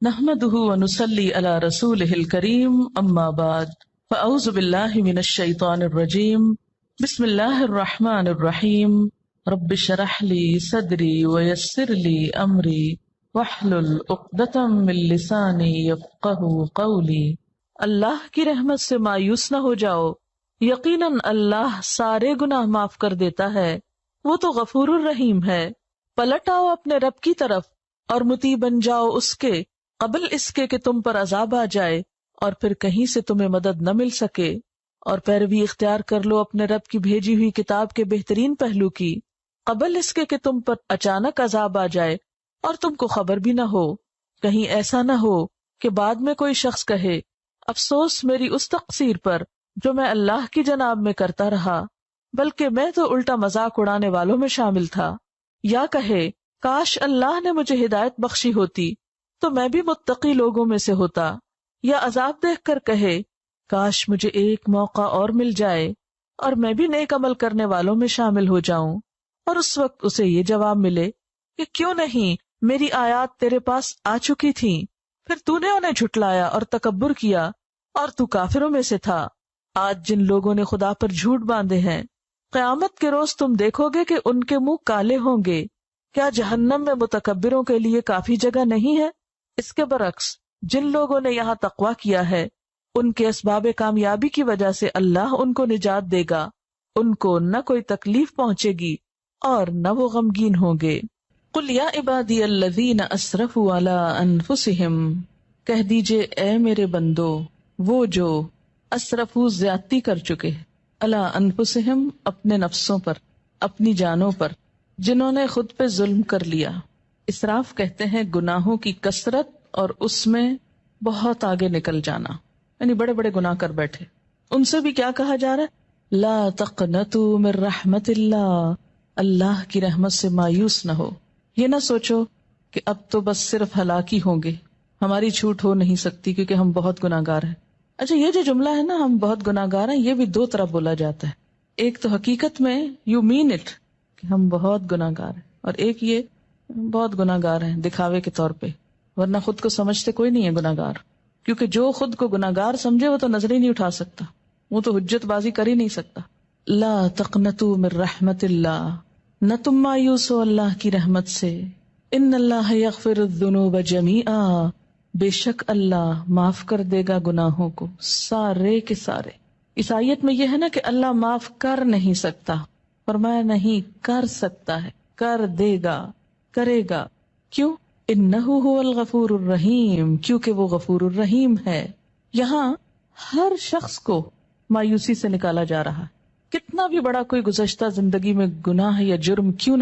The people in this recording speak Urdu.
نحمده ونصلي على رسوله الكريم اما بعد فاعوذ بالله من الشيطان الرجيم بسم الله الرحمن الرحيم رب اشرح لي صدري ويسر لي امري واحلل عقدة من لساني يفقهوا قولي۔ اللہ کی رحمت سے مایوس نہ ہو جاؤ، یقیناً اللہ سارے گناہ معاف کر دیتا ہے، وہ تو غفور الرحیم ہے۔ پلٹ آؤ اپنے رب کی طرف اور مطیع بن جاؤ اس کے قبل اس کے کہ تم پر عذاب آ جائے اور پھر کہیں سے تمہیں مدد نہ مل سکے، اور پیروی اختیار کر لو اپنے رب کی بھیجی ہوئی کتاب کے بہترین پہلو کی قبل اس کے کہ تم پر اچانک عذاب آ جائے اور تم کو خبر بھی نہ ہو۔ کہیں ایسا نہ ہو کہ بعد میں کوئی شخص کہے افسوس میری اس تقصیر پر جو میں اللہ کی جناب میں کرتا رہا، بلکہ میں تو الٹا مذاق اڑانے والوں میں شامل تھا، یا کہے کاش اللہ نے مجھے ہدایت بخشی ہوتی تو میں بھی متقی لوگوں میں سے ہوتا، یا عذاب دیکھ کر کہے کاش مجھے ایک موقع اور مل جائے اور میں بھی نیک عمل کرنے والوں میں شامل ہو جاؤں، اور اس وقت اسے یہ جواب ملے کہ کیوں نہیں، میری آیات تیرے پاس آ چکی تھیں، پھر تو نے انہیں جھٹلایا اور تکبر کیا اور تو کافروں میں سے تھا۔ آج جن لوگوں نے خدا پر جھوٹ باندھے ہیں، قیامت کے روز تم دیکھو گے کہ ان کے منہ کالے ہوں گے۔ کیا جہنم میں متکبروں کے لیے کافی جگہ نہیں ہے؟ اس کے برعکس جن لوگوں نے یہاں تقویٰ کیا ہے، ان کے اسباب کامیابی کی وجہ سے اللہ ان کو نجات دے گا، ان کو نہ کوئی تکلیف پہنچے گی اور نہ وہ غمگین ہوں گے۔ قل یا عبادی الذین اسرفوا علی انفسہم، کہہ دیجئے اے میرے بندو وہ جو اسرفوا زیادتی کر چکے، علی انفسہم اپنے نفسوں پر، اپنی جانوں پر، جنہوں نے خود پہ ظلم کر لیا۔ اسراف کہتے ہیں گناہوں کی کثرت اور اس میں بہت آگے نکل جانا، یعنی بڑے بڑے گناہ کر بیٹھے۔ ان سے بھی کیا کہا جا رہا ہے؟ لا تقنطوا من رحمت اللہ، اللہ کی رحمت سے مایوس نہ ہو۔ یہ نہ سوچو کہ اب تو بس صرف ہلاکی ہوں گے، ہماری چھوٹ ہو نہیں سکتی کیونکہ ہم بہت گناہگار ہیں۔ اچھا، یہ جو جملہ ہے نا ہم بہت گناہگار ہیں، یہ بھی دو طرح بولا جاتا ہے۔ ایک تو حقیقت میں یو مین اٹ کہ ہم بہت گناہگار ہیں، اور ایک یہ بہت گناہگار ہیں دکھاوے کے طور پہ، ورنہ خود کو سمجھتے کوئی نہیں ہے گناہگار، کیونکہ جو خود کو گناہگار سمجھے وہ تو نظر ہی نہیں اٹھا سکتا، وہ تو حجت بازی کر ہی نہیں سکتا۔ لا تقنطوا من رحمت اللہ، نہ تم مایوس ہو اللہ کی رحمت سے۔ ان اللہ یغفر الذنوب جمیعا، بے شک اللہ معاف کر دے گا گناہوں کو سارے کے سارے۔ اس آیت میں یہ ہے نا کہ اللہ معاف کر نہیں سکتا، فرمایا نہیں کر سکتا ہے، کر دے گا، کرے گا۔ کیوں؟ انہ هو الغفور الرحیم، کیونکہ وہ غفور الرحیم ہے۔ یہاں ہر شخص کو مایوسی سے نکالا جا رہا ہے، کتنا بھی بڑا کوئی گزشتہ زندگی میں گناہ یا جرم کیوں نہ